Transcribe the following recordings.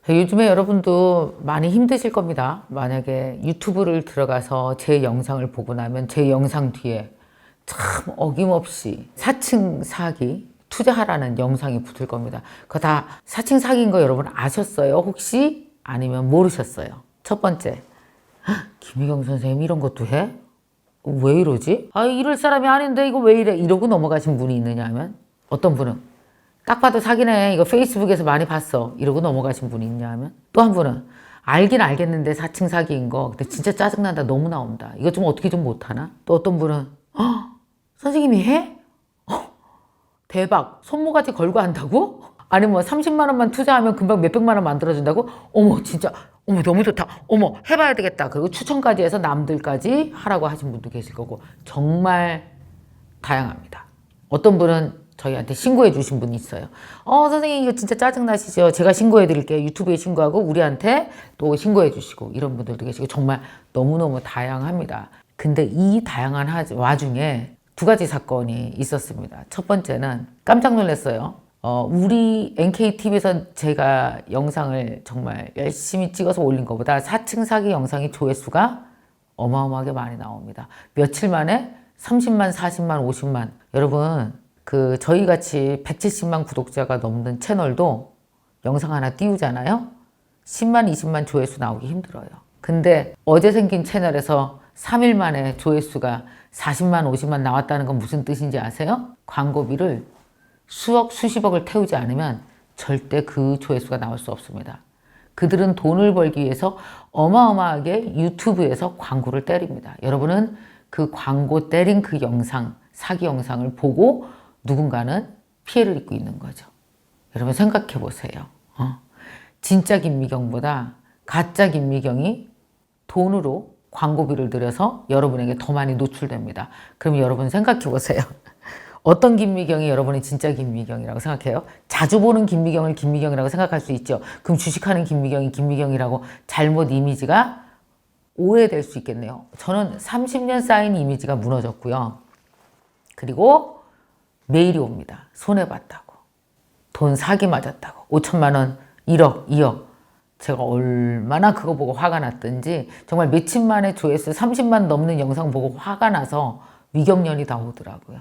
요즘에 여러분도 많이 힘드실 겁니다. 만약에 유튜브를 들어가서 제 영상을 보고 나면 제 영상 뒤에 참 어김없이 사칭 사기 투자하라는 영상이 붙을 겁니다. 그거 다 사칭 사기인 거 여러분 아셨어요? 혹시? 아니면 모르셨어요? 첫 번째, 김희경 선생님 이런 것도 해? 왜 이러지? 아, 이럴 사람이 아닌데 이거 왜 이래? 이러고 넘어가신 분이 있느냐 하면 어떤 분은 딱 봐도 사기네. 이거 페이스북에서 많이 봤어. 이러고 넘어가신 분이 있냐 하면 또 한 분은 알긴 알겠는데 사칭 사기인 거. 근데 진짜 짜증난다. 너무 나온다. 이거 좀 어떻게 좀 못하나? 또 어떤 분은 선생님이 해? 대박. 손모가지 걸고 한다고? 아니 뭐 30만 원만 투자하면 금방 몇백만 원 만들어준다고? 어머 진짜 어머 너무 좋다. 어머 해봐야 되겠다. 그리고 추천까지 해서 남들까지 하라고 하신 분도 계실 거고 정말 다양합니다. 어떤 분은 저희한테 신고해 주신 분이 있어요. 선생님 이거 진짜 짜증나시죠? 제가 신고해 드릴게요. 유튜브에 신고하고 우리한테 또 신고해 주시고 이런 분들도 계시고 정말 너무너무 다양합니다. 근데 이 다양한 와중에 두 가지 사건이 있었습니다. 첫 번째는 깜짝 놀랐어요. 우리 NKTV에서 제가 영상을 정말 열심히 찍어서 올린 것보다 사칭 사기 영상의 조회수가 어마어마하게 많이 나옵니다. 며칠 만에 30만, 40만, 50만. 여러분, 저희 같이 170만 구독자가 넘는 채널도 영상 하나 띄우잖아요? 10만, 20만 조회수 나오기 힘들어요. 근데 어제 생긴 채널에서 3일 만에 조회수가 40만, 50만 나왔다는 건 무슨 뜻인지 아세요? 광고비를 수억, 수십억을 태우지 않으면 절대 그 조회수가 나올 수 없습니다. 그들은 돈을 벌기 위해서 어마어마하게 유튜브에서 광고를 때립니다. 여러분은 그 광고 때린 그 영상, 사기 영상을 보고 누군가는 피해를 입고 있는 거죠. 여러분 생각해 보세요. 진짜 김미경보다 가짜 김미경이 돈으로 광고비를 들여서 여러분에게 더 많이 노출됩니다. 그럼 여러분 생각해 보세요. 어떤 김미경이 여러분이 진짜 김미경이라고 생각해요? 자주 보는 김미경을 김미경이라고 생각할 수 있죠. 그럼 주식하는 김미경이 김미경이라고 잘못 이미지가 오해될 수 있겠네요. 저는 30년 쌓인 이미지가 무너졌고요. 그리고 메일이 옵니다. 손해봤다고. 돈 사기 맞았다고. 5천만 원, 1억, 2억. 제가 얼마나 그거 보고 화가 났던지 정말 며칠 만에 조회수 30만 넘는 영상 보고 화가 나서 위경련이 다 오더라고요.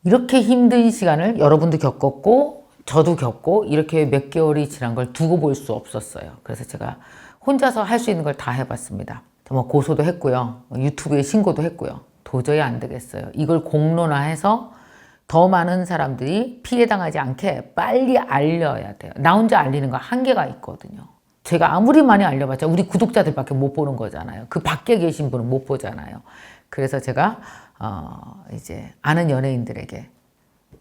이렇게 힘든 시간을 여러분도 겪었고 저도 겪고 이렇게 몇 개월이 지난 걸 두고 볼 수 없었어요. 그래서 제가 혼자서 할 수 있는 걸 다 해봤습니다. 뭐 고소도 했고요. 유튜브에 신고도 했고요. 도저히 안 되겠어요. 이걸 공론화해서 더 많은 사람들이 피해당하지 않게 빨리 알려야 돼요. 나 혼자 알리는 거 한계가 있거든요. 제가 아무리 많이 알려봤자 우리 구독자들밖에 못 보는 거잖아요. 그 밖에 계신 분은 못 보잖아요. 그래서 제가 이제 아는 연예인들에게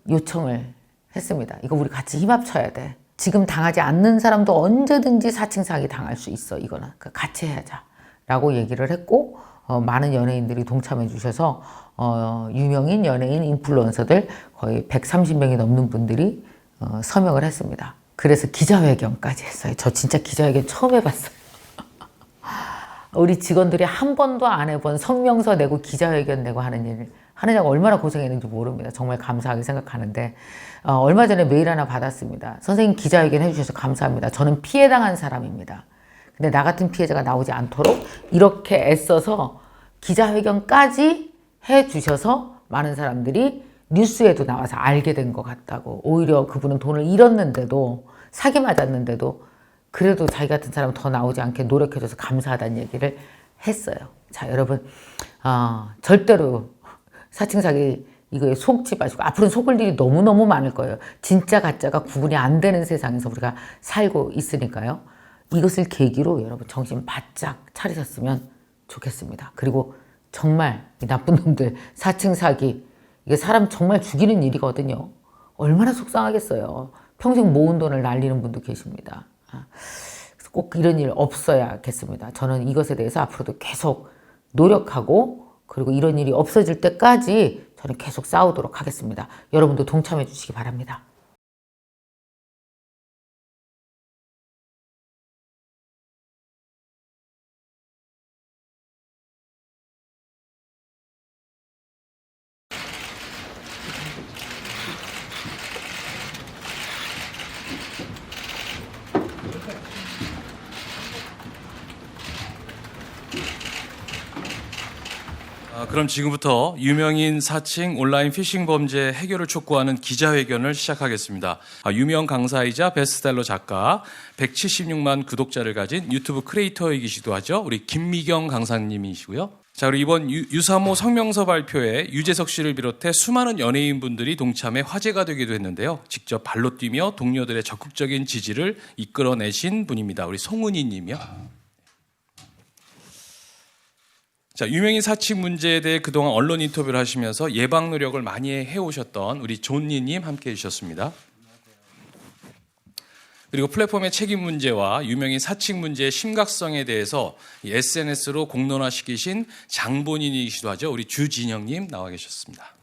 요청을 했습니다. 이거 우리 같이 힘 합쳐야 돼. 지금 당하지 않는 사람도 언제든지 사칭 사기 당할 수 있어. 이거는 같이 해야자 라고 얘기를 했고 많은 연예인들이 동참해 주셔서 유명인 연예인 인플루언서들 거의 130명이 넘는 분들이 서명을 했습니다. 그래서 기자회견까지 했어요. 저 진짜 기자회견 처음 해봤어요. 우리 직원들이 한 번도 안 해본 성명서 내고 기자회견 내고 하는 일을 하느냐고 얼마나 고생했는지 모릅니다. 정말 감사하게 생각하는데 얼마 전에 메일 하나 받았습니다. 선생님 기자회견 해주셔서 감사합니다. 저는 피해당한 사람입니다. 근데 나 같은 피해자가 나오지 않도록 이렇게 애써서 기자회견까지 해주셔서 많은 사람들이 뉴스에도 나와서 알게 된 것 같다고. 오히려 그분은 돈을 잃었는데도 사기 맞았는데도 그래도 자기 같은 사람은 더 나오지 않게 노력해줘서 감사하다는 얘기를 했어요. 자, 여러분 절대로 사칭 사기 이거에 속지 마시고 앞으로는 속을 일이 너무너무 많을 거예요. 진짜 가짜가 구분이 안 되는 세상에서 우리가 살고 있으니까요. 이것을 계기로 여러분 정신 바짝 차리셨으면 좋겠습니다. 그리고 정말 이 나쁜 놈들 사칭 사기 이게 사람 정말 죽이는 일이거든요. 얼마나 속상하겠어요. 평생 모은 돈을 날리는 분도 계십니다. 그래서 꼭 이런 일 없어야겠습니다. 저는 이것에 대해서 앞으로도 계속 노력하고 그리고 이런 일이 없어질 때까지 저는 계속 싸우도록 하겠습니다. 여러분도 동참해 주시기 바랍니다. 그럼 지금부터 유명인 사칭 온라인 피싱 범죄 해결을 촉구하는 기자회견을 시작하겠습니다. 유명 강사이자 베스트셀러 작가, 176만 구독자를 가진 유튜브 크리에이터이기도 하죠. 우리 김미경 강사님이시고요. 자, 그리고 이번 유사모 성명서 발표에 유재석 씨를 비롯해 수많은 연예인분들이 동참해 화제가 되기도 했는데요. 직접 발로 뛰며 동료들의 적극적인 지지를 이끌어내신 분입니다. 우리 송은희 님이요. 자, 유명인 사칭 문제에 대해 그동안 언론 인터뷰를 하시면서 예방 노력을 많이 해오셨던 우리 존니님 함께 해주셨습니다. 그리고 플랫폼의 책임 문제와 유명인 사칭 문제의 심각성에 대해서 SNS로 공론화시키신 장본인이시기도 하죠. 우리 주진영님 나와 계셨습니다.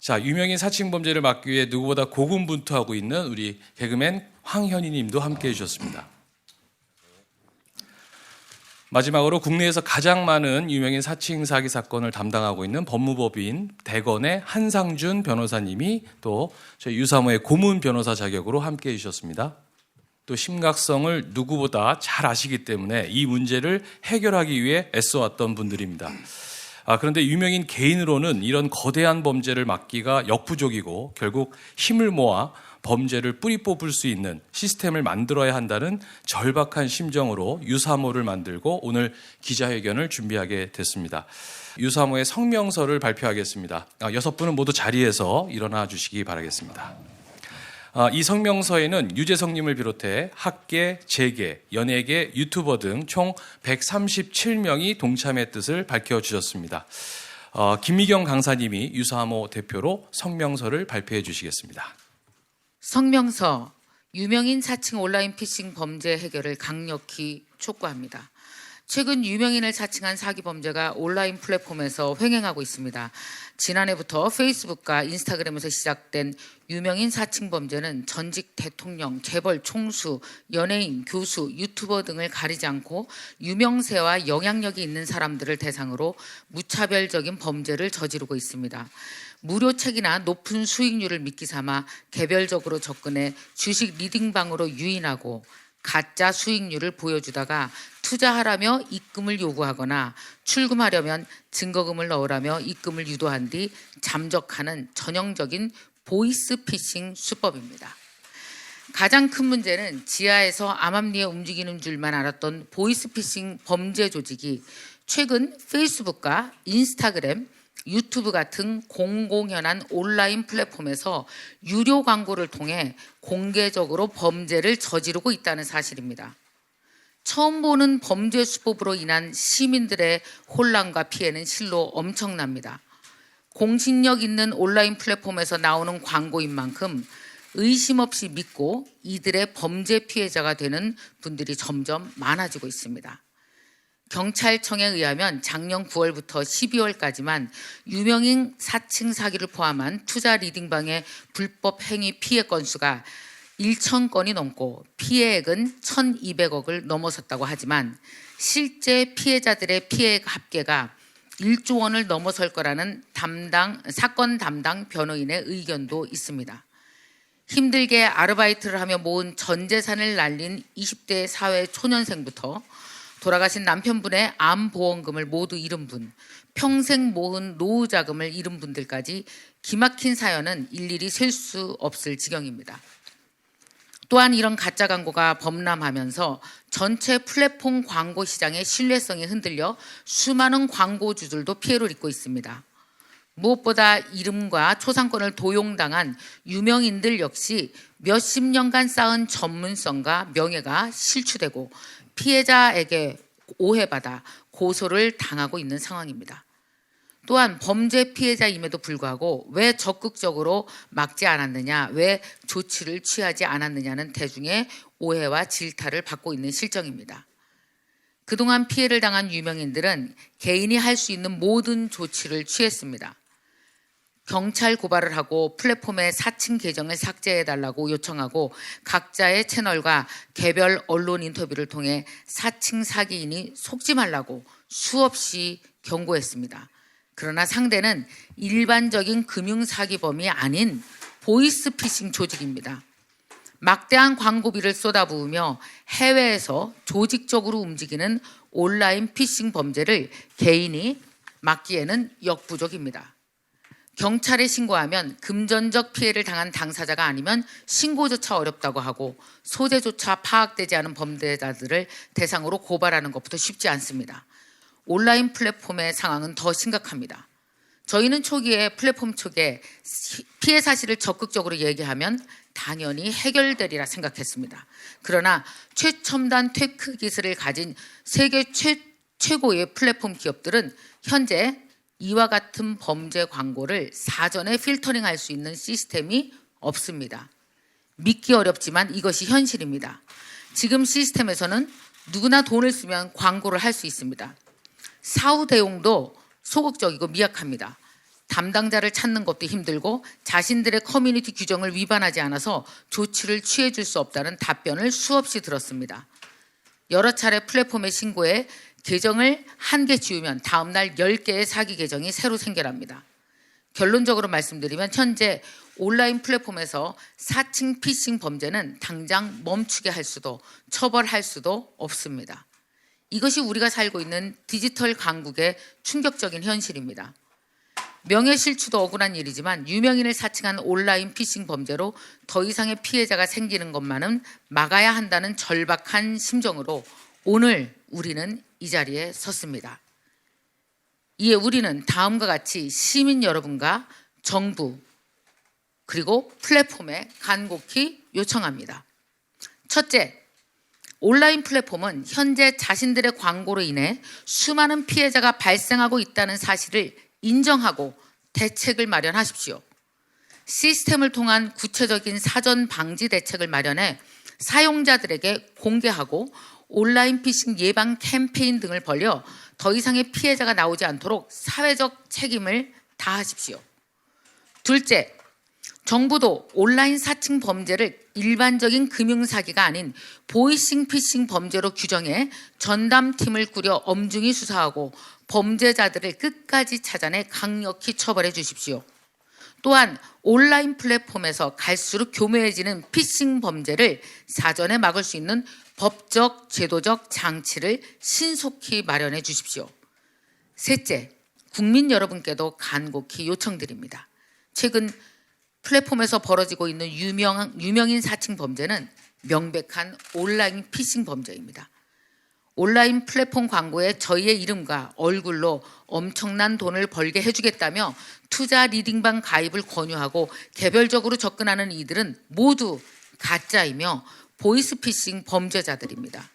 자, 유명인 사칭 범죄를 막기 위해 누구보다 고군분투하고 있는 우리 개그맨 황현희님도 함께 해주셨습니다. 마지막으로 국내에서 가장 많은 유명인 사칭 사기 사건을 담당하고 있는 법무법인 대건의 한상준 변호사님이 또 저희 유사모의 고문 변호사 자격으로 함께해 주셨습니다. 또 심각성을 누구보다 잘 아시기 때문에 이 문제를 해결하기 위해 애써왔던 분들입니다. 그런데 유명인 개인으로는 이런 거대한 범죄를 막기가 역부족이고 결국 힘을 모아 범죄를 뿌리 뽑을 수 있는 시스템을 만들어야 한다는 절박한 심정으로 유사모를 만들고 오늘 기자회견을 준비하게 됐습니다. 유사모의 성명서를 발표하겠습니다. 6분은 모두 자리에서 일어나 주시기 바라겠습니다. 이 성명서에는 유재석님을 비롯해 학계, 재계, 연예계, 유튜버 등 총 137명이 동참의 뜻을 밝혀주셨습니다. 김미경 강사님이 유사모 대표로 성명서를 발표해 주시겠습니다. 성명서, 유명인 사칭 온라인 피싱 범죄 해결을 강력히 촉구합니다. 최근 유명인을 사칭한 사기 범죄가 온라인 플랫폼에서 횡행하고 있습니다. 지난해부터 페이스북과 인스타그램에서 시작된 유명인 사칭 범죄는 전직 대통령, 재벌, 총수, 연예인, 교수, 유튜버 등을 가리지 않고 유명세와 영향력이 있는 사람들을 대상으로 무차별적인 범죄를 저지르고 있습니다. 무료책이나 높은 수익률을 미끼 삼아 개별적으로 접근해 주식 리딩방으로 유인하고 가짜 수익률을 보여주다가 투자하라며 입금을 요구하거나 출금하려면 증거금을 넣으라며 입금을 유도한 뒤 잠적하는 전형적인 보이스피싱 수법입니다. 가장 큰 문제는 지하에서 암암리에 움직이는 줄만 알았던 보이스피싱 범죄 조직이 최근 페이스북과 인스타그램, 유튜브 같은 공공연한 온라인 플랫폼에서 유료 광고를 통해 공개적으로 범죄를 저지르고 있다는 사실입니다. 처음 보는 범죄 수법으로 인한 시민들의 혼란과 피해는 실로 엄청납니다. 공신력 있는 온라인 플랫폼에서 나오는 광고인 만큼 의심 없이 믿고 이들의 범죄 피해자가 되는 분들이 점점 많아지고 있습니다. 경찰청에 의하면 작년 9월부터 12월까지만 유명인 사칭 사기를 포함한 투자 리딩방의 불법 행위 피해 건수가 1,000건이 넘고 피해액은 1,200억을 넘어섰다고 하지만 실제 피해자들의 피해액 합계가 1조 원을 넘어설 거라는 사건 담당 변호인의 의견도 있습니다. 힘들게 아르바이트를 하며 모은 전 재산을 날린 20대 사회 초년생부터 돌아가신 남편분의 암보험금을 모두 잃은 분, 평생 모은 노후 자금을 잃은 분들까지 기막힌 사연은 일일이 셀 수 없을 지경입니다. 또한 이런 가짜 광고가 범람하면서 전체 플랫폼 광고 시장의 신뢰성이 흔들려 수많은 광고주들도 피해를 입고 있습니다. 무엇보다 이름과 초상권을 도용당한 유명인들 역시 몇십 년간 쌓은 전문성과 명예가 실추되고 피해자에게 오해받아 고소를 당하고 있는 상황입니다. 또한 범죄 피해자임에도 불구하고 왜 적극적으로 막지 않았느냐, 왜 조치를 취하지 않았느냐는 대중의 오해와 질타를 받고 있는 실정입니다. 그동안 피해를 당한 유명인들은 개인이 할 수 있는 모든 조치를 취했습니다. 경찰 고발을 하고 플랫폼의 사칭 계정을 삭제해달라고 요청하고 각자의 채널과 개별 언론 인터뷰를 통해 사칭 사기인이 속지 말라고 수없이 경고했습니다. 그러나 상대는 일반적인 금융사기범이 아닌 보이스피싱 조직입니다. 막대한 광고비를 쏟아부으며 해외에서 조직적으로 움직이는 온라인 피싱 범죄를 개인이 막기에는 역부족입니다. 경찰에 신고하면 금전적 피해를 당한 당사자가 아니면 신고조차 어렵다고 하고 소재조차 파악되지 않은 범죄자들을 대상으로 고발하는 것부터 쉽지 않습니다. 온라인 플랫폼의 상황은 더 심각합니다. 저희는 초기에 플랫폼 쪽에 피해 사실을 적극적으로 얘기하면 당연히 해결되리라 생각했습니다. 그러나 최첨단 테크 기술을 가진 세계 최고의 플랫폼 기업들은 현재 이와 같은 범죄 광고를 사전에 필터링할 수 있는 시스템이 없습니다. 믿기 어렵지만 이것이 현실입니다. 지금 시스템에서는 누구나 돈을 쓰면 광고를 할 수 있습니다. 사후 대응도 소극적이고 미약합니다. 담당자를 찾는 것도 힘들고 자신들의 커뮤니티 규정을 위반하지 않아서 조치를 취해줄 수 없다는 답변을 수없이 들었습니다. 여러 차례 플랫폼에 신고해 계정을 한 개 지우면 다음날 10개의 사기 계정이 새로 생겨납니다. 결론적으로 말씀드리면 현재 온라인 플랫폼에서 사칭 피싱 범죄는 당장 멈추게 할 수도 처벌할 수도 없습니다. 이것이 우리가 살고 있는 디지털 강국의 충격적인 현실입니다. 명예실추도 억울한 일이지만 유명인을 사칭한 온라인 피싱 범죄로 더 이상의 피해자가 생기는 것만은 막아야 한다는 절박한 심정으로 오늘 우리는 이 자리에 섰습니다. 이에 우리는 다음과 같이 시민 여러분과 정부 그리고 플랫폼에 간곡히 요청합니다. 첫째, 온라인 플랫폼은 현재 자신들의 광고로 인해 수많은 피해자가 발생하고 있다는 사실을 인정하고 대책을 마련하십시오. 시스템을 통한 구체적인 사전 방지 대책을 마련해 사용자들에게 공개하고 온라인 피싱 예방 캠페인 등을 벌여 더 이상의 피해자가 나오지 않도록 사회적 책임을 다하십시오. 둘째, 정부도 온라인 사칭 범죄를 일반적인 금융사기가 아닌 보이싱 피싱 범죄로 규정해 전담팀을 꾸려 엄중히 수사하고 범죄자들을 끝까지 찾아내 강력히 처벌해 주십시오. 또한 온라인 플랫폼에서 갈수록 교묘해지는 피싱 범죄를 사전에 막을 수 있는 법적, 제도적 장치를 신속히 마련해 주십시오. 셋째, 국민 여러분께도 간곡히 요청드립니다. 최근 플랫폼에서 벌어지고 있는 유명인 사칭 범죄는 명백한 온라인 피싱 범죄입니다. 온라인 플랫폼 광고에 저희의 이름과 얼굴로 엄청난 돈을 벌게 해주겠다며 투자 리딩방 가입을 권유하고 개별적으로 접근하는 이들은 모두 가짜이며 보이스피싱 범죄자들입니다.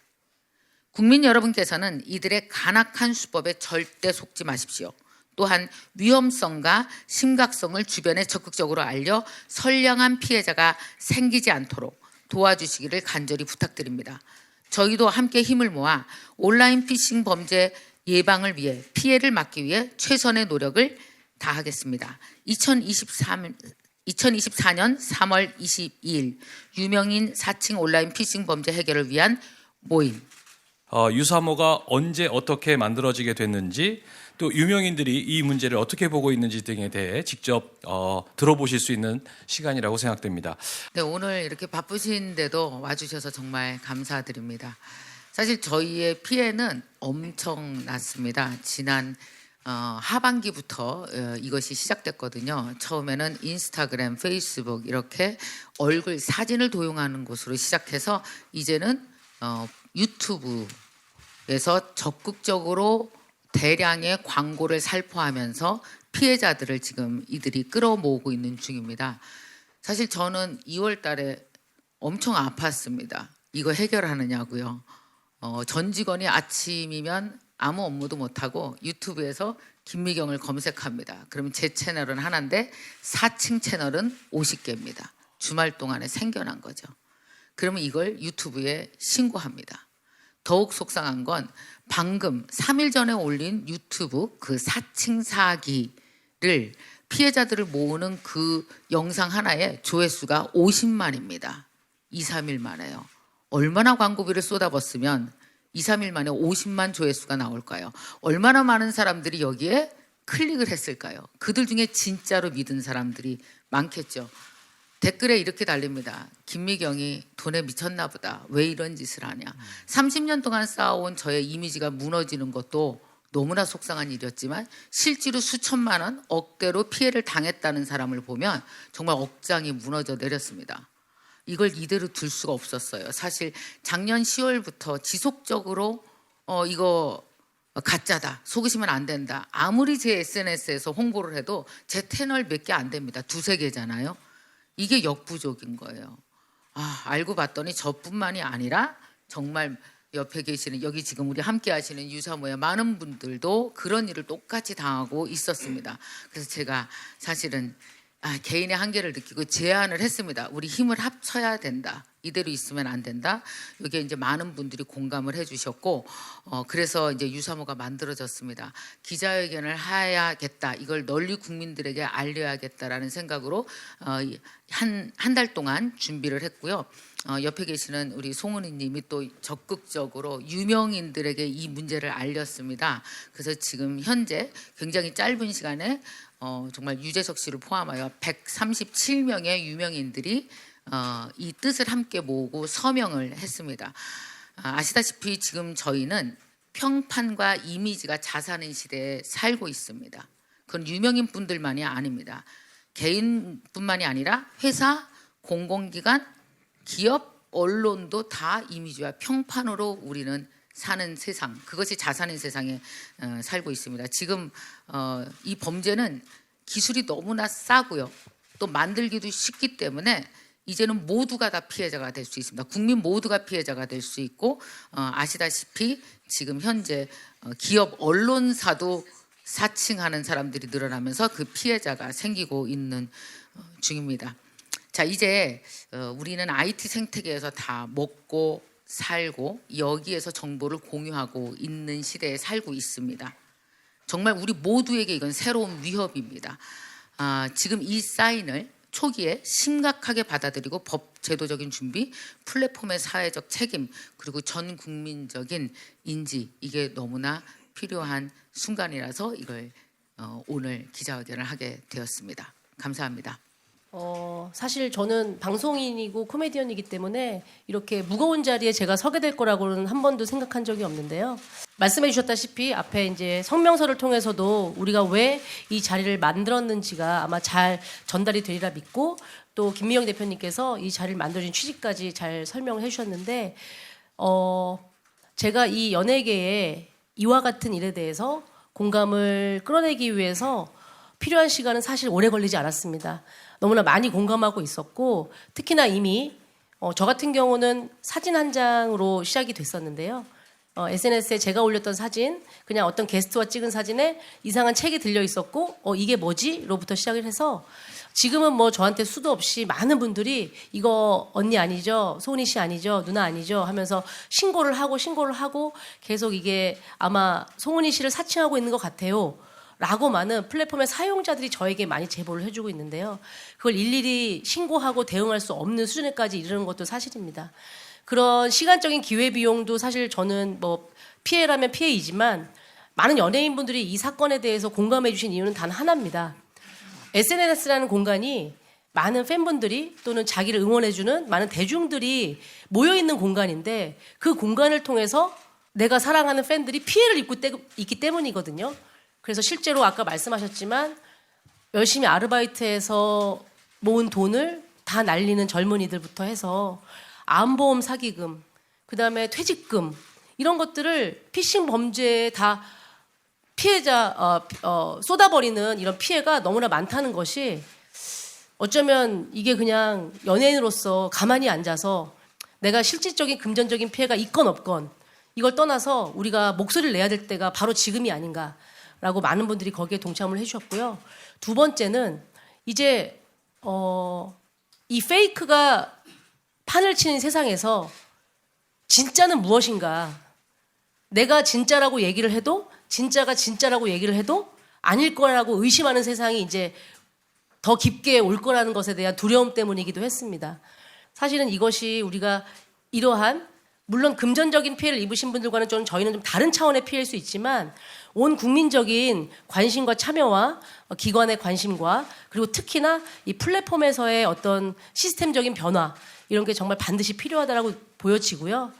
국민 여러분께서는 이들의 간악한 수법에 절대 속지 마십시오. 또한 위험성과 심각성을 주변에 적극적으로 알려 선량한 피해자가 생기지 않도록 도와주시기를 간절히 부탁드립니다. 저희도 함께 힘을 모아 온라인 피싱 범죄 예방을 위해 피해를 막기 위해 최선의 노력을 다하겠습니다. 2024년 3월 22일 유명인 사칭 온라인 피싱 범죄 해결을 위한 모임. 유사모가 언제 어떻게 만들어지게 됐는지 또 유명인들이 이 문제를 어떻게 보고 있는지 등에 대해 직접 들어보실 수 있는 시간이라고 생각됩니다. 네, 오늘 이렇게 바쁘신데도 와주셔서 정말 감사드립니다. 사실 저희의 피해는 엄청났습니다. 지난 하반기부터 이것이 시작됐거든요. 처음에는 인스타그램, 페이스북 이렇게 얼굴 사진을 도용하는 곳으로 시작해서 이제는 유튜브에서 적극적으로 대량의 광고를 살포하면서 피해자들을 지금 이들이 끌어모으고 있는 중입니다. 사실 저는 2월 달에 엄청 아팠습니다. 이거 해결하느냐고요. 전 직원이 아침이면 아무 업무도 못하고 유튜브에서 김미경을 검색합니다. 그러면 제 채널은 하나인데 사칭 채널은 50개입니다. 주말 동안에 생겨난 거죠. 그러면 이걸 유튜브에 신고합니다. 더욱 속상한 건 방금 3일 전에 올린 유튜브 그 사칭 사기를 피해자들을 모으는 그 영상 하나에 조회수가 50만입니다. 2, 3일 만에요. 얼마나 광고비를 쏟아붓으면 2, 3일 만에 50만 조회수가 나올까요? 얼마나 많은 사람들이 여기에 클릭을 했을까요? 그들 중에 진짜로 믿은 사람들이 많겠죠. 댓글에 이렇게 달립니다. 김미경이 돈에 미쳤나 보다. 왜 이런 짓을 하냐. 30년 동안 쌓아온 저의 이미지가 무너지는 것도 너무나 속상한 일이었지만 실제로 수천만 원, 억대로 피해를 당했다는 사람을 보면 정말 억장이 무너져 내렸습니다. 이걸 이대로 둘 수가 없었어요. 사실 작년 10월부터 지속적으로 이거 가짜다, 속으시면 안 된다. 아무리 제 SNS에서 홍보를 해도 제 채널 몇 개 안 됩니다. 2-3개잖아요. 이게 역부족인 거예요. 알고 봤더니 저뿐만이 아니라 정말 옆에 계시는, 여기 지금 우리 함께 하시는 유사모의 많은 분들도 그런 일을 똑같이 당하고 있었습니다. 그래서 제가 사실은 개인의 한계를 느끼고 제안을 했습니다. 우리 힘을 합쳐야 된다. 이대로 있으면 안 된다. 여기에 이제 많은 분들이 공감을 해주셨고, 그래서 이제 유사모가 만들어졌습니다. 기자회견을 해야겠다. 이걸 널리 국민들에게 알려야겠다라는 생각으로 한 달 동안 준비를 했고요. 옆에 계시는 우리 송은희님이 또 적극적으로 유명인들에게 이 문제를 알렸습니다. 그래서 지금 현재 굉장히 짧은 시간에 정말 유재석 씨를 포함하여 137명의 유명인들이 이 뜻을 함께 모으고 서명을 했습니다. 아시다시피 지금 저희는 평판과 이미지가 자산인 시대에 살고 있습니다. 그건 유명인 분들만이 아닙니다. 개인뿐만이 아니라 회사, 공공기관, 기업, 언론도 다 이미지와 평판으로 우리는 사는 세상, 그것이 자산인 세상에 살고 있습니다. 지금 이 범죄는 기술이 너무나 싸고요. 또 만들기도 쉽기 때문에 이제는 모두가 다 피해자가 될 수 있습니다. 국민 모두가 피해자가 될 수 있고, 아시다시피 지금 현재 기업 언론사도 사칭하는 사람들이 늘어나면서 그 피해자가 생기고 있는 중입니다. 자, 이제 우리는 IT 생태계에서 다 먹고 살고 여기에서 정보를 공유하고 있는 시대에 살고 있습니다. 정말 우리 모두에게 이건 새로운 위협입니다. 지금 이 사인을 초기에 심각하게 받아들이고 법 제도적인 준비, 플랫폼의 사회적 책임, 그리고 전 국민적인 인지, 이게 너무나 필요한 순간이라서 이걸 오늘 기자회견을 하게 되었습니다. 감사합니다. 사실 저는 방송인이고 코미디언이기 때문에 이렇게 무거운 자리에 제가 서게 될 거라고는 한 번도 생각한 적이 없는데요. 말씀해 주셨다시피 앞에 이제 성명서를 통해서도 우리가 왜 이 자리를 만들었는지가 아마 잘 전달이 되리라 믿고, 또 김미영 대표님께서 이 자리를 만들어진 취지까지 잘 설명을 해 주셨는데, 제가 이 연예계에 이와 같은 일에 대해서 공감을 끌어내기 위해서 필요한 시간은 사실 오래 걸리지 않았습니다. 너무나 많이 공감하고 있었고, 특히나 이미 저 같은 경우는 사진 한 장으로 시작이 됐었는데요. SNS에 제가 올렸던 사진, 그냥 어떤 게스트와 찍은 사진에 이상한 책이 들려 있었고, 이게 뭐지? 로부터 시작을 해서 지금은 뭐 저한테 수도 없이 많은 분들이 이거 언니 아니죠? 소은희 씨 아니죠? 누나 아니죠? 하면서 신고를 하고 계속 이게 아마 송은희 씨를 사칭하고 있는 것 같아요. 라고 많은 플랫폼의 사용자들이 저에게 많이 제보를 해주고 있는데요. 그걸 일일이 신고하고 대응할 수 없는 수준에까지 이르는 것도 사실입니다. 그런 시간적인 기회비용도 사실 저는 뭐 피해라면 피해이지만 많은 연예인분들이 이 사건에 대해서 공감해 주신 이유는 단 하나입니다. SNS라는 공간이 많은 팬분들이 또는 자기를 응원해주는 많은 대중들이 모여있는 공간인데, 그 공간을 통해서 내가 사랑하는 팬들이 피해를 입고 있기 때문이거든요. 그래서 실제로 아까 말씀하셨지만 열심히 아르바이트해서 모은 돈을 다 날리는 젊은이들부터 해서 암보험 사기금, 그다음에 퇴직금, 이런 것들을 피싱 범죄에 다 피해자 쏟아버리는 이런 피해가 너무나 많다는 것이, 어쩌면 이게 그냥 연예인으로서 가만히 앉아서 내가 실질적인 금전적인 피해가 있건 없건 이걸 떠나서 우리가 목소리를 내야 될 때가 바로 지금이 아닌가라고 많은 분들이 거기에 동참을 해주셨고요. 두 번째는 이제 이 페이크가 판을 치는 세상에서 진짜는 무엇인가, 내가 진짜라고 얘기를 해도, 진짜가 진짜라고 얘기를 해도 아닐 거라고 의심하는 세상이 이제 더 깊게 올 거라는 것에 대한 두려움 때문이기도 했습니다. 사실은 이것이 우리가 이러한 물론 금전적인 피해를 입으신 분들과는 저희는 좀 다른 차원의 피해일 수 있지만 온 국민적인 관심과 참여와 기관의 관심과 그리고 특히나 이 플랫폼에서의 어떤 시스템적인 변화 이런 게 정말 반드시 필요하다라고 보여지고요.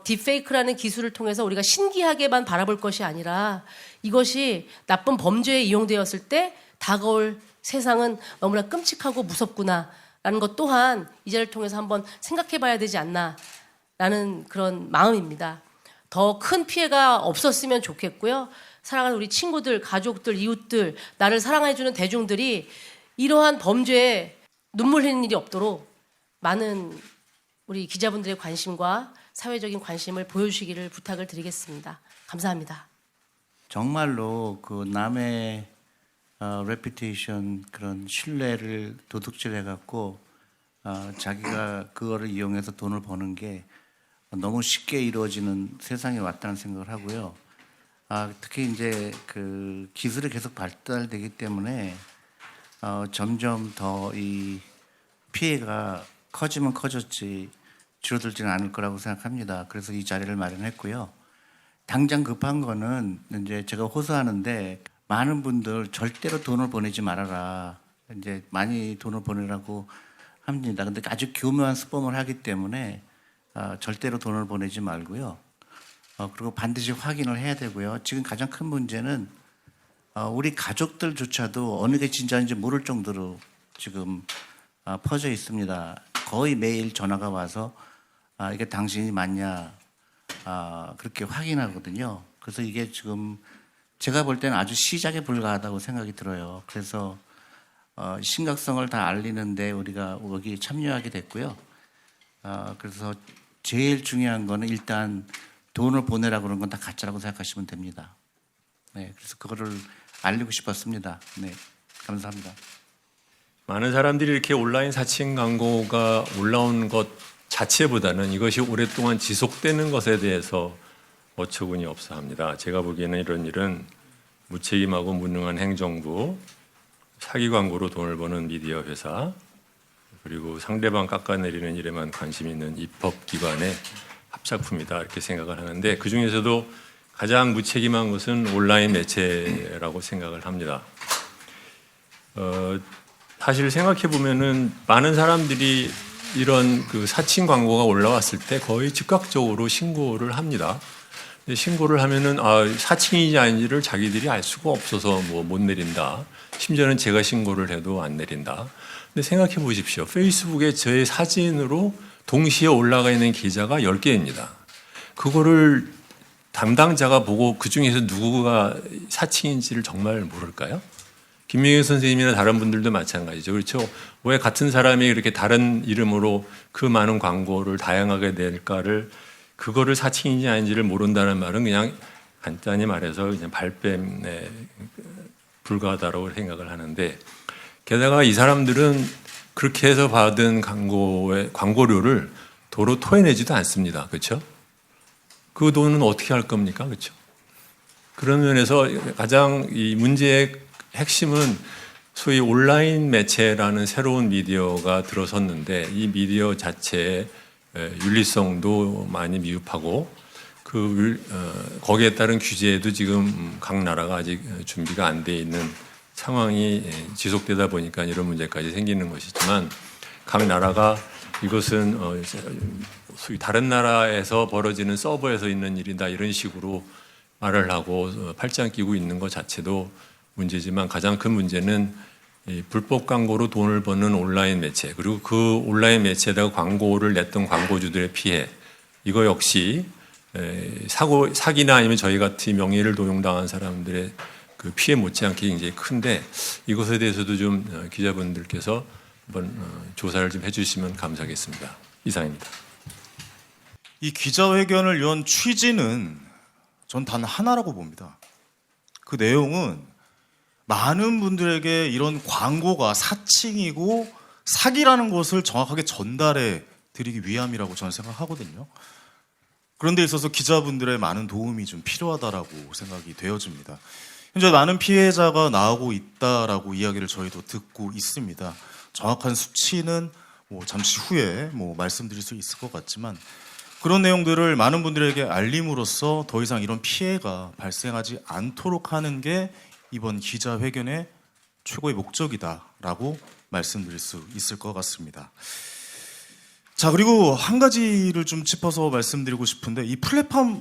딥페이크라는 기술을 통해서 우리가 신기하게만 바라볼 것이 아니라 이것이 나쁜 범죄에 이용되었을 때 다가올 세상은 너무나 끔찍하고 무섭구나라는 것 또한 이 자리를 통해서 한번 생각해 봐야 되지 않나라는 그런 마음입니다. 더 큰 피해가 없었으면 좋겠고요. 사랑하는 우리 친구들, 가족들, 이웃들, 나를 사랑해주는 대중들이 이러한 범죄에 눈물 흘리는 일이 없도록 많은 우리 기자분들의 관심과 사회적인 관심을 보여주시기를 부탁을 드리겠습니다. 감사합니다. 정말로 그 남의 레피테이션 그런 신뢰를 도둑질해갖고 자기가 그거를 이용해서 돈을 버는 게 너무 쉽게 이루어지는 세상에 왔다는 생각을 하고요. 특히 이제 그 기술이 계속 발달되기 때문에 점점 더 이 피해가 커지면 커졌지 줄어들지는 않을 거라고 생각합니다. 그래서 이 자리를 마련했고요. 당장 급한 거는 이제 제가 호소하는데 많은 분들 절대로 돈을 보내지 말아라. 이제 많이 돈을 보내라고 합니다. 근데 아주 교묘한 스팸을 하기 때문에 절대로 돈을 보내지 말고요. 그리고 반드시 확인을 해야 되고요. 지금 가장 큰 문제는 우리 가족들조차도 어느 게 진짜인지 모를 정도로 지금 퍼져 있습니다. 거의 매일 전화가 와서 이게 당신이 맞냐 그렇게 확인하거든요. 그래서 이게 지금 제가 볼 때는 아주 시작에 불과하다고 생각이 들어요. 그래서 심각성을 다 알리는데 우리가 여기 참여하게 됐고요. 그래서 제일 중요한 거는 일단 돈을 보내라고 그런 건 다 가짜라고 생각하시면 됩니다. 네, 그래서 그거를 알리고 싶었습니다. 네, 감사합니다. 많은 사람들이 이렇게 온라인 사칭 광고가 올라온 것 자체보다는 이것이 오랫동안 지속되는 것에 대해서 어처구니 없어 합니다. 제가 보기에는 이런 일은 무책임하고 무능한 행정부, 사기 광고로 돈을 버는 미디어 회사, 그리고 상대방 깎아내리는 일에만 관심 있는 입법기관의 합작품이다 이렇게 생각을 하는데 그중에서도 가장 무책임한 것은 온라인 매체라고 생각을 합니다. 사실 생각해 보면은 많은 사람들이 이런 그 사칭 광고가 올라왔을 때 거의 즉각적으로 신고를 합니다. 근데 신고를 하면은 사칭인지 아닌지를 자기들이 알 수가 없어서 못 내린다. 심지어는 제가 신고를 해도 안 내린다. 근데 생각해 보십시오. 페이스북에 저의 사진으로 동시에 올라가 있는 기자가 10개입니다. 그거를 담당자가 보고 그중에서 누구가 사칭인지를 정말 모를까요? 김명희 선생님이나 다른 분들도 마찬가지죠. 그렇죠? 왜 같은 사람이 이렇게 다른 이름으로 그 많은 광고를 다양하게 낼까를 그거를 사칭인지 아닌지를 모른다는 말은 그냥 간단히 말해서 그냥 발뺌에 불과하다고 생각을 하는데 게다가 이 사람들은 그렇게 해서 받은 광고료를 도로 토해내지도 않습니다. 그렇죠? 그 돈은 어떻게 할 겁니까? 그렇죠? 그런 면에서 가장 이 문제의 핵심은 소위 온라인 매체라는 새로운 미디어가 들어섰는데 이 미디어 자체의 윤리성도 많이 미흡하고 거기에 따른 규제에도 지금 각 나라가 아직 준비가 안 돼 있는 상황이 지속되다 보니까 이런 문제까지 생기는 것이지만 각 나라가 이것은 소위 다른 나라에서 벌어지는 서버에서 있는 일이다 이런 식으로 말을 하고 팔짱 끼고 있는 것 자체도 문제지만 가장 큰 문제는 이 불법 광고로 돈을 버는 온라인 매체 그리고 그 온라인 매체에다가 광고를 냈던 광고주들의 피해 이거 역시 사기나 아니면 저희 같이 명예를 도용당한 사람들의 그 피해 못지않게 굉장히 큰데 이것에 대해서도 좀 기자분들께서 한번 조사를 좀 해주시면 감사하겠습니다. 이상입니다. 이 기자회견을 연 취지는 전 단 하나라고 봅니다. 그 내용은 많은 분들에게 이런 광고가 사칭이고 사기라는 것을 정확하게 전달해 드리기 위함이라고 저는 생각하거든요. 그런데 있어서 기자분들의 많은 도움이 좀 필요하다라고 생각이 되어집니다. 현재 많은 피해자가 나오고 있다라고 이야기를 저희도 듣고 있습니다. 정확한 수치는 잠시 후에 말씀드릴 수 있을 것 같지만 그런 내용들을 많은 분들에게 알림으로써 더 이상 이런 피해가 발생하지 않도록 하는 게 이번 기자회견의 최고의 목적이다라고 말씀드릴 수 있을 것 같습니다. 자, 그리고 한 가지를 좀 짚어서 말씀드리고 싶은데, 이 플랫폼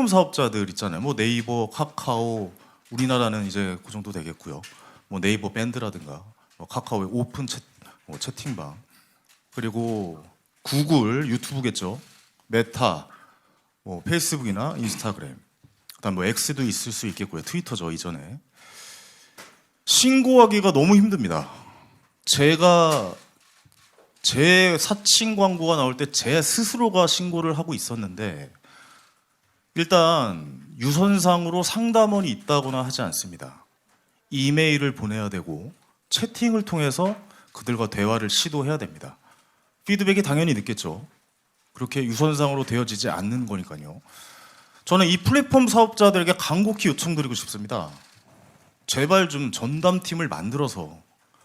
사업자들 있잖아요. 뭐 네이버, 카카오, 우리나라는 이제 그 정도 되겠고요. 뭐 네이버 밴드라든가, 뭐 카카오의 오픈 채팅방, 그리고 구글, 유튜브겠죠. 메타, 뭐 페이스북이나 인스타그램, 그다음 뭐 X도 있을 수 있겠고요. 트위터죠, 이전에. 신고하기가 너무 힘듭니다. 제가 제 사칭 광고가 나올 때 제 스스로가 신고를 하고 있었는데, 일단 유선상으로 상담원이 있다거나 하지 않습니다. 이메일을 보내야 되고 채팅을 통해서 그들과 대화를 시도해야 됩니다. 피드백이 당연히 늦겠죠. 그렇게 유선상으로 되어지지 않는 거니까요. 저는 이 플랫폼 사업자들에게 간곡히 요청드리고 싶습니다. 제발 좀 전담팀을 만들어서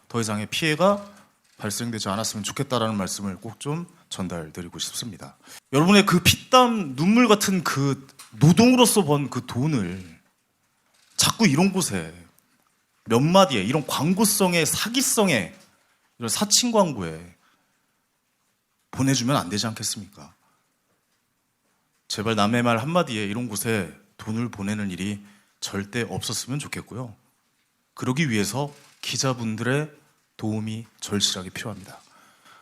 더 이상의 피해가 발생되지 않았으면 좋겠다라는 말씀을 꼭 좀 전달드리고 싶습니다. 여러분의 그 피땀 눈물 같은 그 노동으로서 번 그 돈을 자꾸 이런 곳에 몇 마디에 이런 광고성의 사기성의 이런 사칭 광고에 보내주면 안 되지 않겠습니까? 제발 남의 말 한마디에 이런 곳에 돈을 보내는 일이 절대 없었으면 좋겠고요. 그러기 위해서 기자분들의 도움이 절실하게 필요합니다.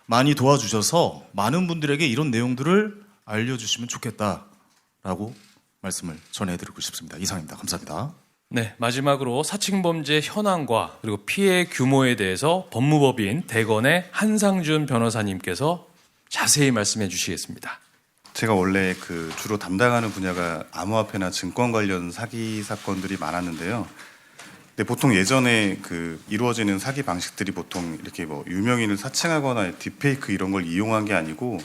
많이 도와주셔서 많은 분들에게 이런 내용들을 알려주시면 좋겠다라고 말씀을 전해드리고 싶습니다. 이상입니다. 감사합니다. 네, 마지막으로 사칭범죄 현황과 그리고 피해 규모에 대해서 법무법인 대건의 한상준 변호사님께서 자세히 말씀해 주시겠습니다. 제가 원래 주로 담당하는 분야가 암호화폐나 증권 관련 사기 사건들이 많았는데요. 근데 보통 예전에 이루어지는 사기 방식들이 보통 이렇게 뭐 유명인을 사칭하거나 딥페이크 이런 걸 이용한 게 아니고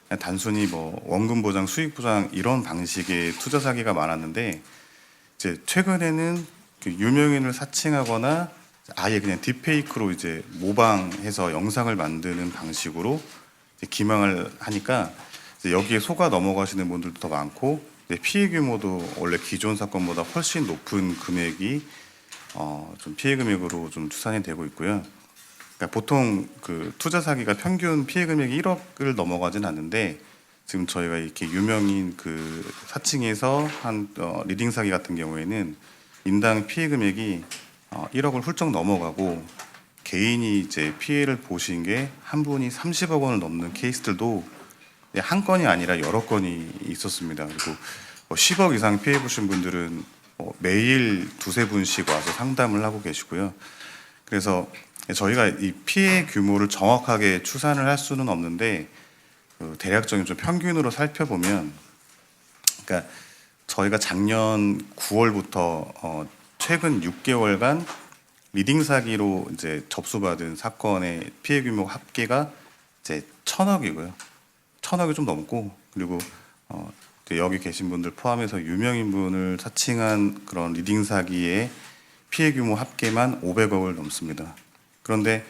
그냥 단순히 뭐 원금 보장, 수익 보장 이런 방식의 투자 사기가 많았는데, 이제 최근에는 유명인을 사칭하거나 아예 그냥 딥페이크로 이제 모방해서 영상을 만드는 방식으로 이제 기망을 하니까 이제 여기에 속아 넘어가시는 분들도 더 많고, 피해 규모도 원래 기존 사건보다 훨씬 높은 금액이 좀 피해 금액으로 좀 추산이 되고 있고요. 그러니까 보통 투자 사기가 평균 피해 금액이 1억을 넘어가진 않는데, 지금 저희가 이렇게 유명인 사칭에서 한 리딩 사기 같은 경우에는 인당 피해 금액이 1억을 훌쩍 넘어가고, 개인이 이제 피해를 보신 게 한 분이 30억 원을 넘는 케이스들도 한 건이 아니라 여러 건이 있었습니다. 그리고 10억 이상 피해 보신 분들은 매일 두세 분씩 와서 상담을 하고 계시고요. 그래서 저희가 이 피해 규모를 정확하게 추산을 할 수는 없는데, 대략적인 좀 평균으로 살펴보면, 그러니까 저희가 작년 9월부터 최근 6개월간 리딩 사기로 이제 접수받은 사건의 피해 규모 합계가 이제 1,000억이고요. 1,000억이 좀 넘고, 그리고 여기 계신 분들 포함해서 유명인분을 사칭한 그런 리딩 사기의 피해 규모 합계만 500억을 넘습니다. 그런데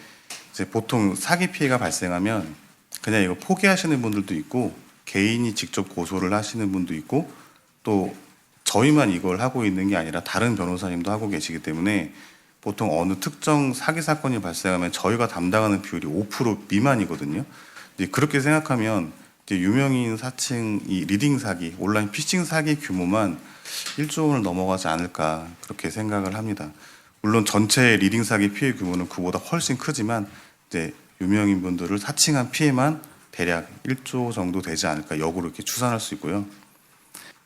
이제 보통 사기 피해가 발생하면 그냥 이거 포기하시는 분들도 있고, 개인이 직접 고소를 하시는 분도 있고, 또 저희만 이걸 하고 있는 게 아니라 다른 변호사님도 하고 계시기 때문에 보통 어느 특정 사기 사건이 발생하면 저희가 담당하는 비율이 5% 미만이거든요. 이제 그렇게 생각하면 이제 유명인 사칭, 이 리딩 사기, 온라인 피싱 사기 규모만 1조 원을 넘어가지 않을까 그렇게 생각을 합니다. 물론 전체 리딩 사기 피해 규모는 그보다 훨씬 크지만 이제 유명인 분들을 사칭한 피해만 대략 1조 정도 되지 않을까 역으로 이렇게 추산할 수 있고요.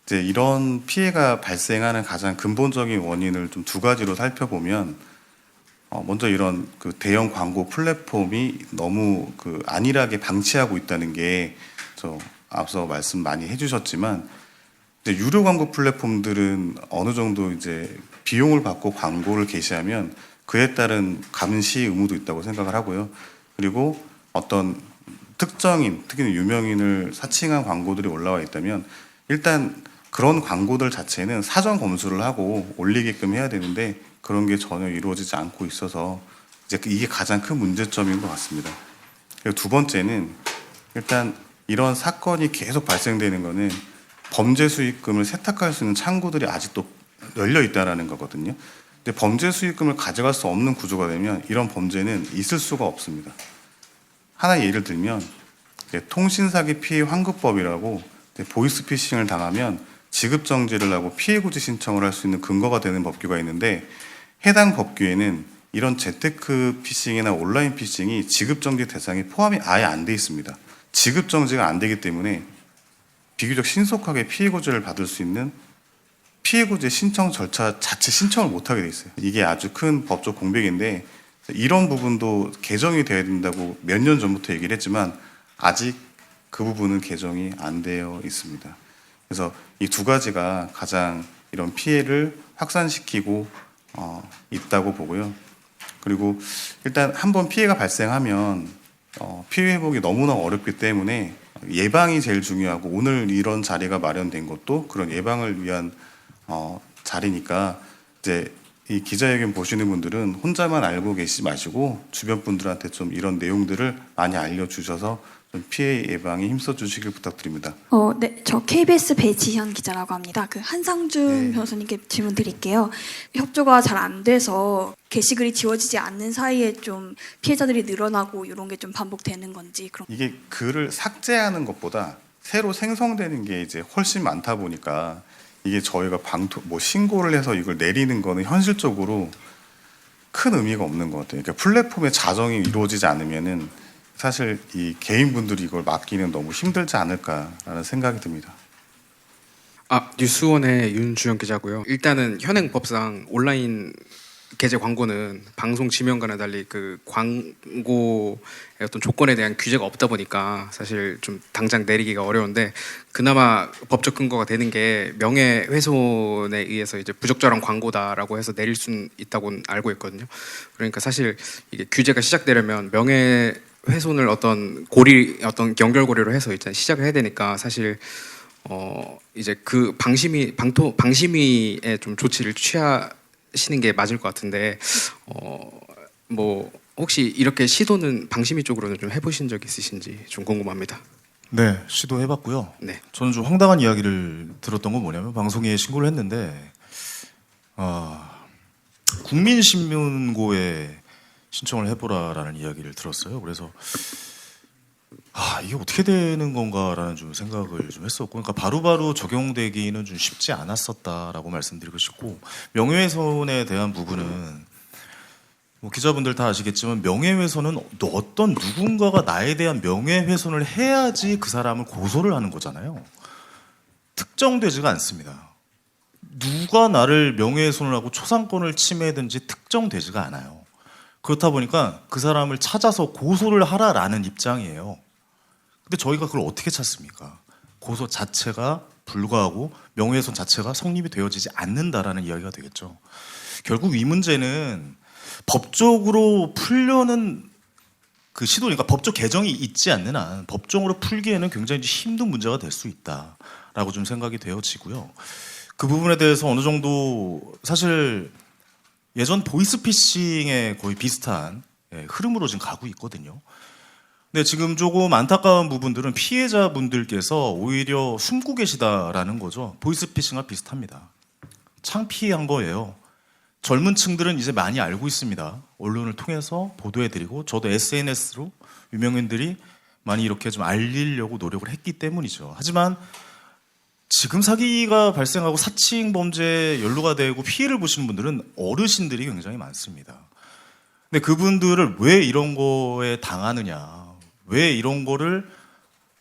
이제 이런 피해가 발생하는 가장 근본적인 원인을 좀 두 가지로 살펴보면, 먼저 이런 대형 광고 플랫폼이 너무 안일하게 방치하고 있다는 게, 저 앞서 말씀 많이 해주셨지만, 이제 유료 광고 플랫폼들은 어느 정도 이제 비용을 받고 광고를 게시하면 그에 따른 감시 의무도 있다고 생각을 하고요. 그리고 어떤 특정인, 특히 유명인을 사칭한 광고들이 올라와 있다면 일단 그런 광고들 자체는 사전 검수를 하고 올리게끔 해야 되는데 그런 게 전혀 이루어지지 않고 있어서 이제 이게 가장 큰 문제점인 것 같습니다. 그리고 두 번째는 일단 이런 사건이 계속 발생되는 거는 범죄 수익금을 세탁할 수 있는 창구들이 아직도 열려 있다라는 거거든요. 근데 범죄 수익금을 가져갈 수 없는 구조가 되면 이런 범죄는 있을 수가 없습니다. 하나의 예를 들면 통신사기 피해 환급법이라고 보이스피싱을 당하면 지급정지를 하고 피해구제 신청을 할 수 있는 근거가 되는 법규가 있는데 해당 법규에는 이런 재테크 피싱이나 온라인 피싱이 지급정지 대상이 포함이 아예 안 돼 있습니다. 지급정지가 안 되기 때문에 비교적 신속하게 피해구제를 받을 수 있는 피해구제 신청 절차 자체 신청을 못하게 돼 있어요. 이게 아주 큰 법적 공백인데 이런 부분도 개정이 돼야 된다고 몇 년 전부터 얘기를 했지만 아직 그 부분은 개정이 안 되어 있습니다. 그래서 이 두 가지가 가장 이런 피해를 확산시키고 있다고 보고요. 그리고 일단 한번 피해가 발생하면 피해 회복이 너무나 어렵기 때문에 예방이 제일 중요하고 오늘 이런 자리가 마련된 것도 그런 예방을 위한 자리니까 이제 이 기자회견 보시는 분들은 혼자만 알고 계시지 마시고 주변 분들한테 좀 이런 내용들을 많이 알려주셔서 좀 피해 예방에 힘써 주시길 부탁드립니다. 네, 저 KBS 배지현 기자라고 합니다. 그 한상준 네. 변호사님께 질문 드릴게요. 협조가 잘 안 돼서 게시글이 지워지지 않는 사이에 좀 피해자들이 늘어나고 이런 게 좀 반복되는 건지 그런. 이게 글을 삭제하는 것보다 새로 생성되는 게 이제 훨씬 많다 보니까 이게 저희가 신고를 해서 이걸 내리는 거는 현실적으로 큰 의미가 없는 것 같아요. 그러니까 플랫폼의 자정이 이루어지지 않으면은 사실 이 개인분들이 이걸 막기는 너무 힘들지 않을까라는 생각이 듭니다. 뉴스원의 윤주영 기자고요. 일단은 현행 법상 온라인 게재 광고는 방송 지명과는 달리 그 광고의 어떤 조건에 대한 규제가 없다 보니까 사실 좀 당장 내리기가 어려운데 그나마 법적 근거가 되는 게 명예훼손에 의해서 이제 부적절한 광고다라고 해서 내릴 수는 있다고 알고 있거든요. 그러니까 사실 이게 규제가 시작되려면 명예훼손을 어떤 연결고리로 해서 일단 시작을 해야 되니까 사실 이제 그 방심위에 좀 조치를 취하시는 게 맞을 것 같은데 뭐 혹시 이렇게 시도는 방심위 쪽으로는 좀 해보신 적 있으신지 좀 궁금합니다. 네, 시도해봤고요. 네. 저는 좀 황당한 이야기를 들었던 건 뭐냐면 방송에 신고를 했는데 국민신문고에 신청을 해보라라는 이야기를 들었어요. 그래서 이게 어떻게 되는 건가라는 좀 생각을 좀 했었고, 그러니까 바로바로 적용되기는 좀 쉽지 않았었다라고 말씀드리고 싶고, 명예훼손에 대한 부분은 뭐 기자분들 다 아시겠지만 명예훼손은 어떤 누군가가 나에 대한 명예훼손을 해야지 그 사람을 고소를 하는 거잖아요. 특정되지가 않습니다. 누가 나를 명예훼손을 하고 초상권을 침해든지 특정되지가 않아요. 그렇다 보니까 그 사람을 찾아서 고소를 하라라는 입장이에요. 근데 저희가 그걸 어떻게 찾습니까? 고소 자체가 불가하고 명예훼손 자체가 성립이 되어지지 않는다라는 이야기가 되겠죠. 결국 이 문제는 법적으로 풀려는 그 시도니까 법적 개정이 있지 않는 한 법적으로 풀기에는 굉장히 힘든 문제가 될 수 있다라고 좀 생각이 되어지고요. 그 부분에 대해서 어느 정도 사실 예전 보이스피싱에 거의 비슷한 흐름으로 지금 가고 있거든요. 근데 지금 조금 안타까운 부분들은 피해자분들께서 오히려 숨고 계시다라는 거죠. 보이스피싱과 비슷합니다. 창피한 거예요. 젊은 층들은 이제 많이 알고 있습니다. 언론을 통해서 보도해드리고 저도 SNS로 유명인들이 많이 이렇게 좀 알리려고 노력을 했기 때문이죠. 하지만 지금 사기가 발생하고 사칭 범죄에 연루가 되고 피해를 보시는 분들은 어르신들이 굉장히 많습니다. 근데 그분들을 왜 이런 거에 당하느냐, 왜 이런 거를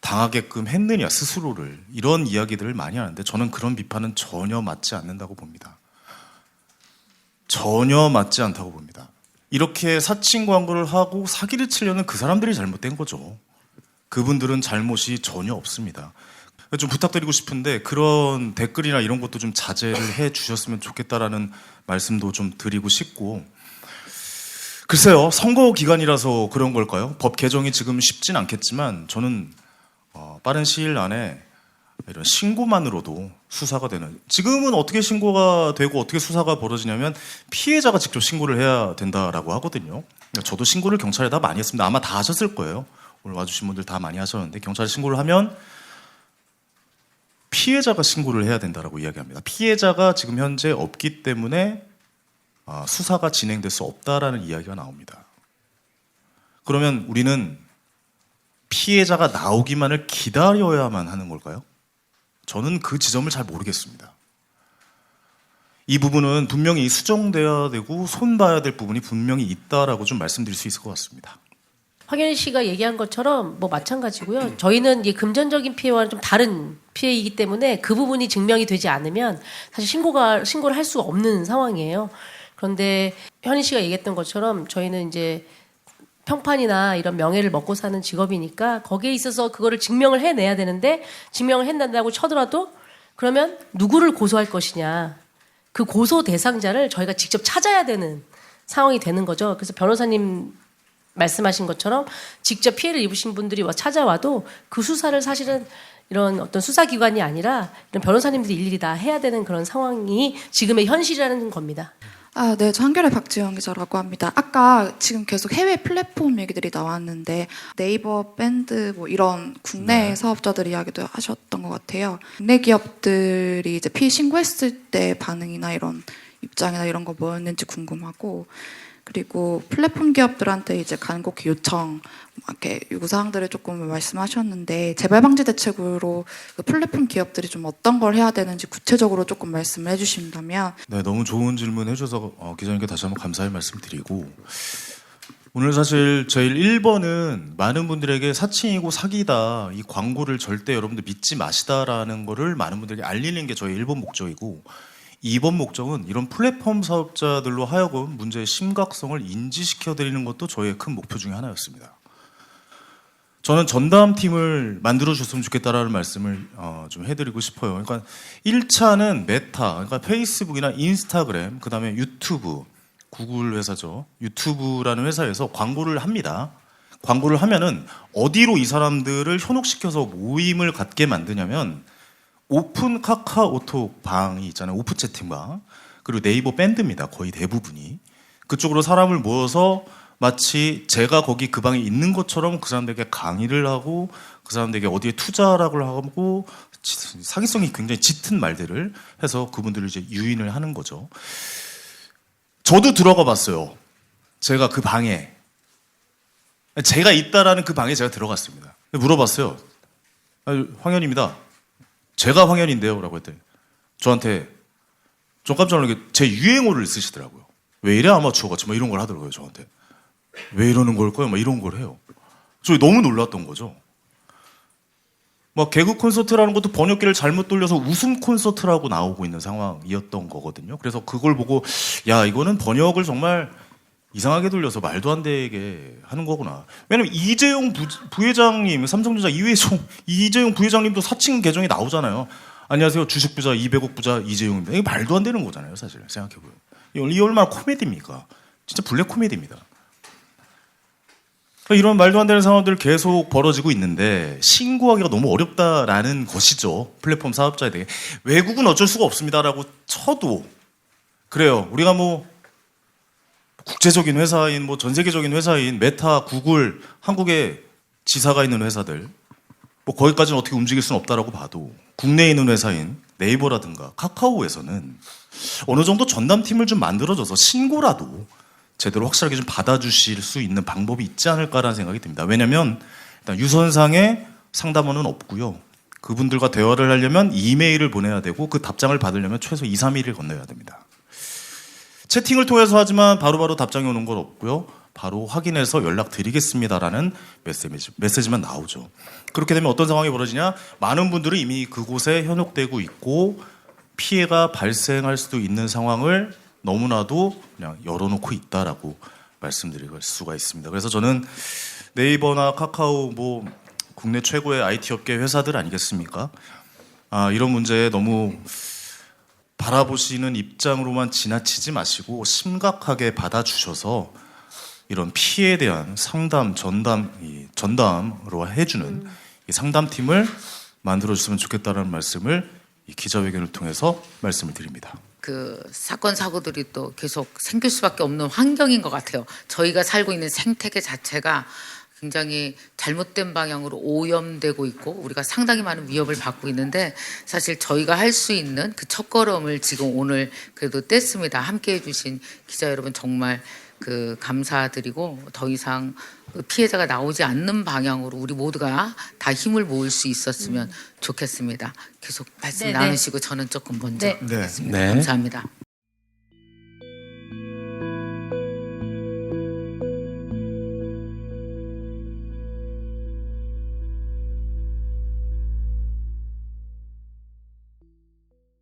당하게끔 했느냐, 스스로를, 이런 이야기들을 많이 하는데 저는 그런 비판은 전혀 맞지 않는다고 봅니다. 전혀 맞지 않다고 봅니다. 이렇게 사칭 광고를 하고 사기를 치려는 그 사람들이 잘못된 거죠. 그분들은 잘못이 전혀 없습니다. 좀 부탁드리고 싶은데 그런 댓글이나 이런 것도 좀 자제를 해 주셨으면 좋겠다라는 말씀도 좀 드리고 싶고, 글쎄요, 선거 기간이라서 그런 걸까요? 법 개정이 지금 쉽진 않겠지만 저는 빠른 시일 안에 이런 신고만으로도 수사가 되는, 지금은 어떻게 신고가 되고 어떻게 수사가 벌어지냐면 피해자가 직접 신고를 해야 된다라고 하거든요. 저도 신고를 경찰에다 많이 했습니다. 아마 다 하셨을 거예요. 오늘 와주신 분들 다 많이 하셨는데 경찰에 신고를 하면 피해자가 신고를 해야 된다라고 이야기합니다. 피해자가 지금 현재 없기 때문에 수사가 진행될 수 없다라는 이야기가 나옵니다. 그러면 우리는 피해자가 나오기만을 기다려야만 하는 걸까요? 저는 그 지점을 잘 모르겠습니다. 이 부분은 분명히 수정돼야 되고 손봐야 될 부분이 분명히 있다라고 좀 말씀드릴 수 있을 것 같습니다. 황현희 씨가 얘기한 것처럼 뭐 마찬가지고요. 저희는 이 금전적인 피해와는 좀 다른 피해이기 때문에 그 부분이 증명이 되지 않으면 사실 신고를 할 수가 없는 상황이에요. 그런데 현희 씨가 얘기했던 것처럼 저희는 이제 평판이나 이런 명예를 먹고 사는 직업이니까 거기에 있어서 그거를 증명을 해내야 되는데 증명을 해낸다고 쳐더라도 그러면 누구를 고소할 것이냐. 그 고소 대상자를 저희가 직접 찾아야 되는 상황이 되는 거죠. 그래서 변호사님 말씀하신 것처럼 직접 피해를 입으신 분들이 찾아와도 그 수사를 사실은 이런 어떤 수사기관이 아니라 이런 변호사님들이 일일이 다 해야 되는 그런 상황이 지금의 현실이라는 겁니다. 네, 저 한겨레 박지영 기자라고 합니다. 아까 지금 계속 해외 플랫폼 얘기들이 나왔는데 네이버, 밴드 뭐 이런 국내 사업자들 이야기도 하셨던 것 같아요. 국내 기업들이 이제 피해 신고했을 때 반응이나 이런 입장이나 이런 거 뭐였는지 궁금하고, 그리고 플랫폼 기업들한테 이제 간곡 요청, 이렇게 요구사항들을 조금 말씀하셨는데 재발 방지 대책으로 그 플랫폼 기업들이 좀 어떤 걸 해야 되는지 구체적으로 조금 말씀을 해주신다면. 네, 너무 좋은 질문 해주셔서 기자님께 다시 한번 감사의 말씀드리고, 오늘 사실 제일 1번은 많은 분들에게 사칭이고 사기다, 이 광고를 절대 여러분들 믿지 마시다라는 거를 많은 분들에게 알리는 게 저의 1번 목적이고, 2번 목적은 이런 플랫폼 사업자들로 하여금 문제의 심각성을 인지시켜드리는 것도 저의 큰 목표 중에 하나였습니다. 저는 전담팀을 만들어줬으면 좋겠다라는 말씀을 좀 해드리고 싶어요. 그러니까 1차는 메타, 그러니까 페이스북이나 인스타그램, 그 다음에 유튜브, 구글 회사죠. 유튜브라는 회사에서 광고를 합니다. 광고를 하면은 어디로 이 사람들을 현혹시켜서 모임을 갖게 만드냐면 오픈 카카오톡 방이 있잖아요. 오프 채팅방. 그리고 네이버 밴드입니다. 거의 대부분이. 그쪽으로 사람을 모아서 마치 제가 거기 그 방에 있는 것처럼 그 사람들에게 강의를 하고 그 사람들에게 어디에 투자라고 하고 사기성이 굉장히 짙은 말들을 해서 그분들을 이제 유인을 하는 거죠. 저도 들어가 봤어요. 제가 그 방에. 제가 있다라는 그 방에 제가 들어갔습니다. 물어봤어요. 황현입니다. 제가 황현인데요 라고 했더니 저한테 좀 깜짝 놀라게 제 유행어를 쓰시더라고요. 왜 이래 아마추어같이 막 이런 걸 하더라고요. 저한테. 왜 이러는 걸까요? 막 이런 걸 해요. 저 너무 놀랐던 거죠. 막 개그 콘서트라는 것도 번역기를 잘못 돌려서 웃음 콘서트라고 나오고 있는 상황이었던 거거든요. 그래서 그걸 보고 야 이거는 번역을 정말 이상하게 돌려서 말도 안 되게 하는 거구나. 왜냐면 이재용 부회장님, 삼성전자 이재용 부회장님도 사칭 계정이 나오잖아요. 안녕하세요. 주식부자 200억 부자 이재용입니다. 이게 말도 안 되는 거잖아요. 사실 생각해보면. 이게 얼마나 코미디입니까? 진짜 블랙 코미디입니다. 이런 말도 안 되는 상황들 계속 벌어지고 있는데 신고하기가 너무 어렵다라는 것이죠. 플랫폼 사업자에 대해. 외국은 어쩔 수가 없습니다라고 쳐도 그래요. 우리가 뭐 국제적인 회사인 뭐 전 세계적인 회사인 메타, 구글, 한국에 지사가 있는 회사들 뭐 거기까지는 어떻게 움직일 수는 없다라고 봐도 국내에 있는 회사인 네이버라든가 카카오에서는 어느 정도 전담팀을 좀 만들어줘서 신고라도 제대로 확실하게 좀 받아주실 수 있는 방법이 있지 않을까라는 생각이 듭니다. 왜냐하면 일단 유선상에 상담원은 없고요. 그분들과 대화를 하려면 이메일을 보내야 되고 그 답장을 받으려면 최소 2, 3일을 건너야 됩니다. 채팅을 통해서 하지만 바로바로 답장이 오는 건 없고요. 바로 확인해서 연락드리겠습니다라는 메시지만 나오죠. 그렇게 되면 어떤 상황이 벌어지냐? 많은 분들이 이미 그곳에 현혹되고 있고 피해가 발생할 수도 있는 상황을 너무나도 그냥 열어놓고 있다라고 말씀드릴 수가 있습니다. 그래서 저는 네이버나 카카오 뭐 국내 최고의 IT 업계 회사들 아니겠습니까? 이런 문제에 너무 바라보시는 입장으로만 지나치지 마시고 심각하게 받아주셔서 이런 피해에 대한 상담, 전담으로 해주는 이 상담팀을 만들어줬으면 좋겠다는 말씀을 이 기자회견을 통해서 말씀을 드립니다. 그 사건 사고들이 또 계속 생길 수밖에 없는 환경인 것 같아요. 저희가 살고 있는 생태계 자체가 굉장히 잘못된 방향으로 오염되고 있고 우리가 상당히 많은 위협을 받고 있는데 사실 저희가 할 수 있는 그 첫걸음을 지금 오늘 그래도 뗐습니다. 함께해 주신 기자 여러분 정말 감사드리고 더 이상 피해자가 나오지 않는 방향으로 우리 모두가 다 힘을 모을 수 있었으면 좋겠습니다. 계속 말씀 네, 나누시고 저는 조금 먼저 네. 하겠습니다. 네. 감사합니다.